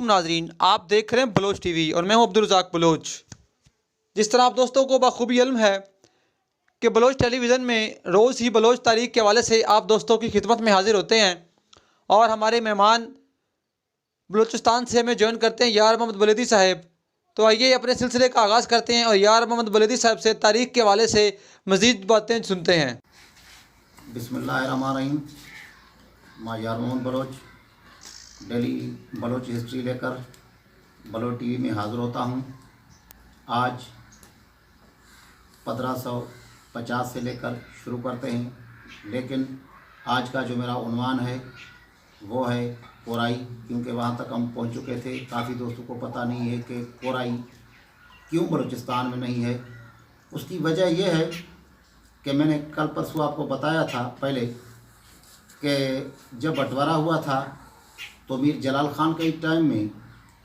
अस्सलामुअलैकुम नाजरीन, आप देख रहे हैं बलोच टीवी और मैं हूं अब्दुल रज़ाक बलोच। जिस तरह आप दोस्तों को बखूबी इल्म है कि बलोच टेलीविज़न में रोज़ ही बलोच तारीख़ के हवाले से आप दोस्तों की खिदमत में हाजिर होते हैं और हमारे मेहमान बलूचिस्तान से हमें ज्वाइन करते हैं यार मोहम्मद बलेदी साहब। तो आइए अपने सिलसिले का आगाज़ करते हैं और यार मोहम्मद बलेदी साहब से तारीख़ के हवाले से मज़ीद बातें सुनते हैं। बिस्मिल्लाहिर्रहमानिर्रहीम। मैं यार मोहम्मद बलोच डेली बलोच हिस्ट्री लेकर बलोच टीवी में हाज़िर होता हूँ। आज 1550 से लेकर शुरू करते हैं, लेकिन आज का जो मेरा उन्वान है वो है कोराई, क्योंकि वहाँ तक हम पहुँच चुके थे। काफ़ी दोस्तों को पता नहीं है कि कोराई क्यों बलूचिस्तान में नहीं है। उसकी वजह यह है कि मैंने कल परसों आपको बताया था पहले कि जब बंटवारा हुआ था तो मीर जलाल ख़ान के टाइम में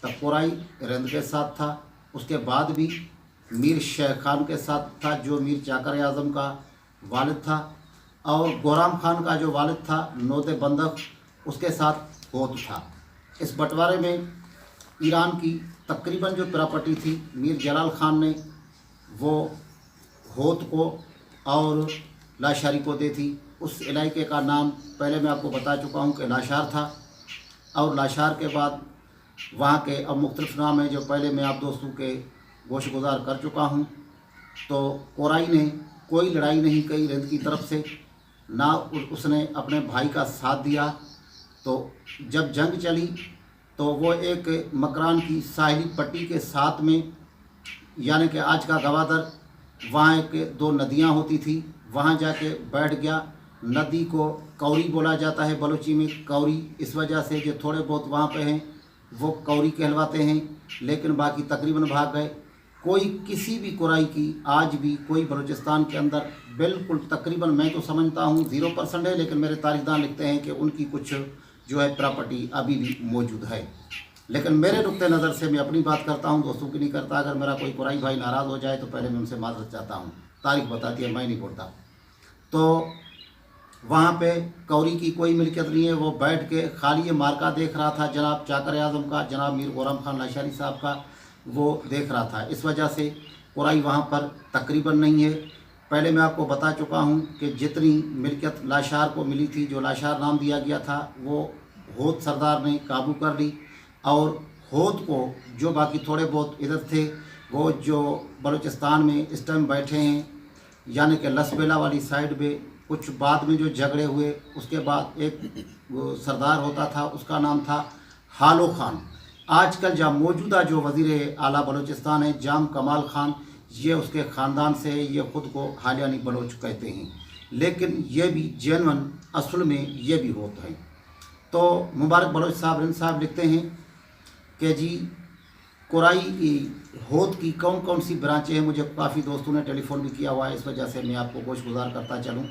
तब कोराई रंद के साथ था। उसके बाद भी मीर शेख खान के साथ था, जो मीर चाकर आज़म का वालिद था, और गोराम खान का जो वालिद था नोदे बंदक, उसके साथ होत था। इस बंटवारे में ईरान की तकरीबन जो प्रॉपर्टी थी मीर जलाल ख़ान ने वो होत को और लाशारी को दे थी। उस इलाके का नाम पहले मैं आपको बता चुका हूँ कि लाशार था, और लाशार के बाद वहाँ के अब मुख्तलिफ नाम है जो पहले मैं आप दोस्तों के गोशगुजार कर चुका हूँ। तो कोराई ने कोई लड़ाई नहीं की रंद की तरफ से, ना उसने अपने भाई का साथ दिया। तो जब जंग चली तो वो एक मकरान की साहिली पट्टी के साथ में, यानी कि आज का गवादर, वहाँ एक दो नदियाँ होती थी, वहाँ जाके बैठ गया। नदी को कौरी बोला जाता है बलूची में, कौरी इस वजह से जो थोड़े बहुत वहाँ पे हैं वो कौरी कहलवाते हैं, लेकिन बाकी तकरीबन भाग गए। कोई किसी भी कोराई की आज भी कोई बलूचिस्तान के अंदर बिल्कुल तकरीबन, मैं तो समझता हूँ 0% है, लेकिन मेरे तारीखदान लिखते हैं कि उनकी कुछ जो है प्रॉपर्टी अभी भी मौजूद है। लेकिन मेरे नुक्ते नज़र से मैं अपनी बात करता हूँ, दोस्तों की नहीं करता। अगर मेरा कोई कोराई भाई नाराज़ हो जाए तो पहले मैं उनसे माफ़ी चाहता हूँ, तारीख बताती है, मैं नहीं बोलता। तो वहाँ पे कौरी की कोई मिल्कियत नहीं है। वो बैठ के खाली ये मार्का देख रहा था, जनाब चाकर आज़म का, जनाब मीर गोराम खान लाशारी साहब का, वो देख रहा था। इस वजह से कोराई वहाँ पर तकरीबन नहीं है। पहले मैं आपको बता चुका हूँ कि जितनी मिल्कियत लाशार को मिली थी, जो लाशार नाम दिया गया था, वो होत सरदार ने काबू कर ली, और होत को जो बाकी थोड़े बहुत इधर थे वो जो बलूचिस्तान में इस टाइम बैठे हैं, यानी कि लसबेला वाली साइड पे, कुछ बाद में जो झगड़े हुए उसके बाद एक सरदार होता था, उसका नाम था हालो खान। आजकल जहाँ मौजूदा जो वज़ीर आला बलूचिस्तान है जाम कमाल खान, ये उसके ख़ानदान से, ये ख़ुद को हालियानी बलोच कहते हैं, लेकिन ये भी जेनवन असल में ये भी होते हैं। तो मुबारक बलोच साहब रिंद साहब लिखते हैं कि जी कोराई की होत की कौन कौन सी ब्रांचें हैं। मुझे काफ़ी दोस्तों ने टेलीफोन भी किया हुआ है, इस वजह से मैं आपको गोशगुजार करता चलूँ।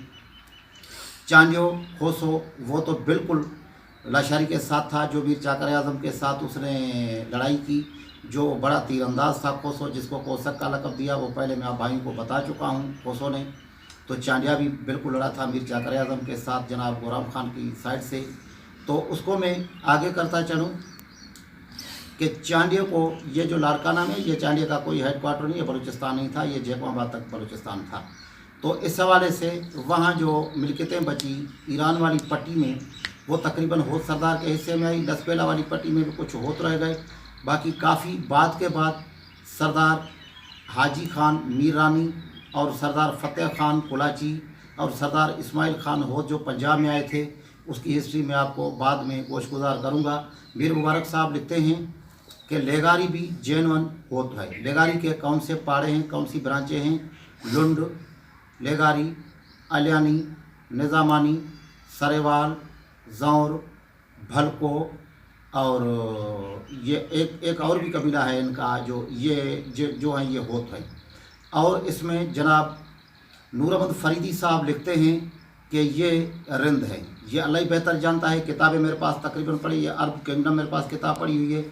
चांदियो खोसो वो तो बिल्कुल लाशारी के साथ था, जो मीर चाकर आज़म के साथ उसने लड़ाई की, जो बड़ा तीरंदाज था खोसो, जिसको कोसक का लक़ब दिया, वो पहले मैं आप भाइयों को बता चुका हूँ खोसो ने। तो चांदिया भी बिल्कुल लड़ा था मीर चाकर आज़म के साथ जनाब गोराम खान की साइड से। तो उसको मैं आगे करता चलूँ कि चांडिया को, ये जो लारकाना में, ये चांडिया का कोई हेड क्वार्टर नहीं है, बलूचिस्तान नहीं था, ये जैकोबाद तक बलूचिस्तान था। तो इस हवाले से वहाँ जो मिल्कियतें बची ईरान वाली पट्टी में, वो तकरीबन होत सरदार के हिस्से में आई। लसबेला वाली पट्टी में भी कुछ होत रह गए। बाकी काफ़ी बाद के बाद सरदार हाजी खान मीर रानी और सरदार फ़तेह खान कुलाची और सरदार इस्माइल खान होत जो पंजाब में आए थे, उसकी हिस्ट्री में आपको बाद में गोशगुजार करूँगा। मीर मुबारक साहब लिखते हैं कि लेगारी भी जेनवन होत है। लेगारी के कौन से पाड़े हैं, कौन सी ब्रांचें हैं? लुंड, लेगारी, अलियानी, निज़ामानी, सरेवाल, जौर, भलको, और ये एक और भी कबीला है इनका, जो हैं ये होत है। और इसमें जनाब नूर अहमद फरीदी साहब लिखते हैं कि ये रिंद है। ये अल्लाह ही बेहतर जानता है। किताबें मेरे पास तकरीबन पड़ी है। अरब किंगडम मेरे पास किताब पड़ी हुई है।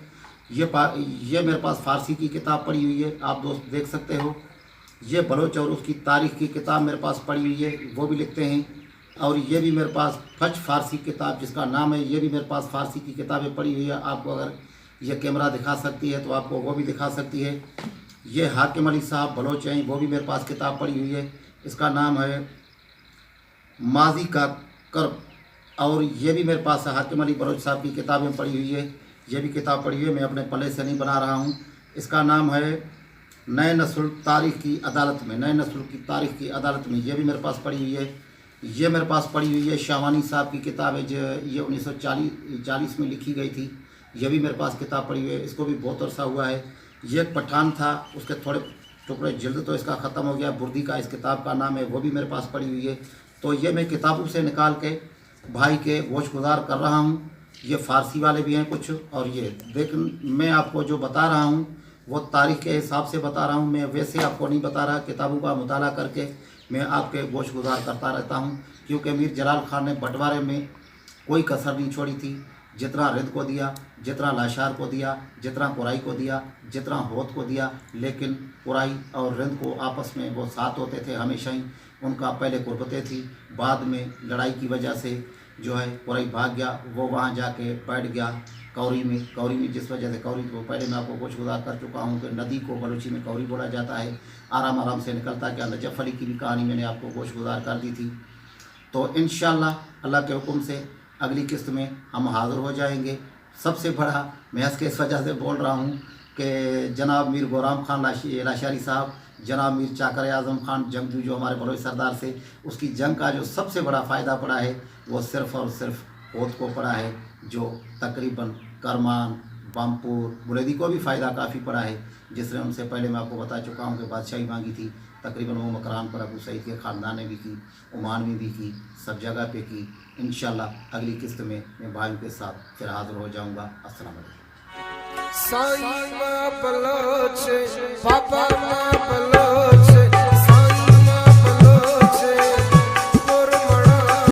ये मेरे पास फ़ारसी की किताब पड़ी हुई है, आप दोस्त देख सकते हो। ये बलोच और उसकी तारीख़ की किताब मेरे पास पड़ी हुई है, वो भी लिखते हैं। और ये भी मेरे पास फच फ़ारसी किताब जिसका नाम है, ये भी मेरे पास फ़ारसी की किताबें पड़ी हुई है। आपको अगर ये कैमरा दिखा सकती है तो आपको वो भी दिखा सकती है। ये हाकिम अली साहब बलोच हैं, वो भी मेरे पास किताब पड़ी हुई है। इसका नाम है माजी का कर्ब, और ये भी मेरे पास हाकिम अली बलोच साहब की किताबें पड़ी हुई है। ये भी किताब पड़ी हुई है, मैं अपने पल्ले से नहीं बना रहा हूँ। इसका नाम है नए नस्ल तारीख़ की अदालत में, नए नस्ल की तारीख़ की अदालत में, ये भी मेरे पास पड़ी हुई है। ये मेरे पास पड़ी हुई है शाहवानी साहब की किताब है, जो ये 1940 में लिखी गई थी। ये भी मेरे पास किताब पड़ी हुई है, इसको भी बहुत अरसा हुआ है। ये एक पठान था, उसके थोड़े टुकड़े जल्द तो इसका ख़त्म हो गया, बुर्दी का इस किताब का नाम है, वो भी मेरे पास पड़ी हुई है। तो ये मैं किताबों से निकाल के भाई के गोशगुजार कर रहा हूँ। ये फ़ारसी वाले भी हैं कुछ, और ये देख मैं आपको जो बता रहा हूँ वो तारीख़ के हिसाब से बता रहा हूँ, मैं वैसे आपको नहीं बता रहा। किताबों का मुताला करके मैं आपके गोशगुजार करता रहता हूँ, क्योंकि मीर जलाल खान ने बंटवारे में कोई कसर नहीं छोड़ी थी। जितना रिद को दिया, जितना लाशार को दिया, जितना कुराई को दिया, जितना होत को दिया, लेकिन कुराई और रिंद को आपस में वो साथ होते थे हमेशा ही। उनका पहले कुर्बतें थी, बाद में लड़ाई की वजह से जो है कुराई भाग गया, वो वहाँ जाके बैठ गया कौरी में जिस वजह से कौरी, तो पहले मैं आपको गोशगुजार कर चुका हूँ कि नदी को बलूची में कौरी बोला जाता है, आराम आराम से निकलता क्या। नजफ़ अली की भी कहानी मैंने आपको गोशगुजार कर दी थी। तो इंशाअल्लाह अल्लाह के हुक्म से अगली किस्त में हम हाज़िर हो जाएंगे। सबसे बड़ा मैं इसके इस वजह से बोल रहा हूँ कि जनाब मीर गोराम खान लाशारी साहब, जनाब मीर चाकर आज़म खान जंगजू जो हमारे बलोच सरदार से, उसकी जंग का जो सबसे बड़ा फ़ायदा पड़ा है वो सिर्फ़ और सिर्फ होत को पड़ा है, जो तकरीबन करमान, बामपुर, बुलेदी को भी फ़ायदा काफ़ी पड़ा है, जिसने उनसे पहले मैं आपको बता चुका हूँ कि बादशाही मांगी थी। तकरीबन वो मकरान पर अबू सईद के ख़ानदान ने भी की, ओमान में भी की, सब जगह पे की। इंशाल्लाह अगली किस्त में मैं भाइयों के साथ फिर हाज़िर हो जाऊँगा। अस्सलाम वालेकुम। साईं बलोच बाबा बलोच।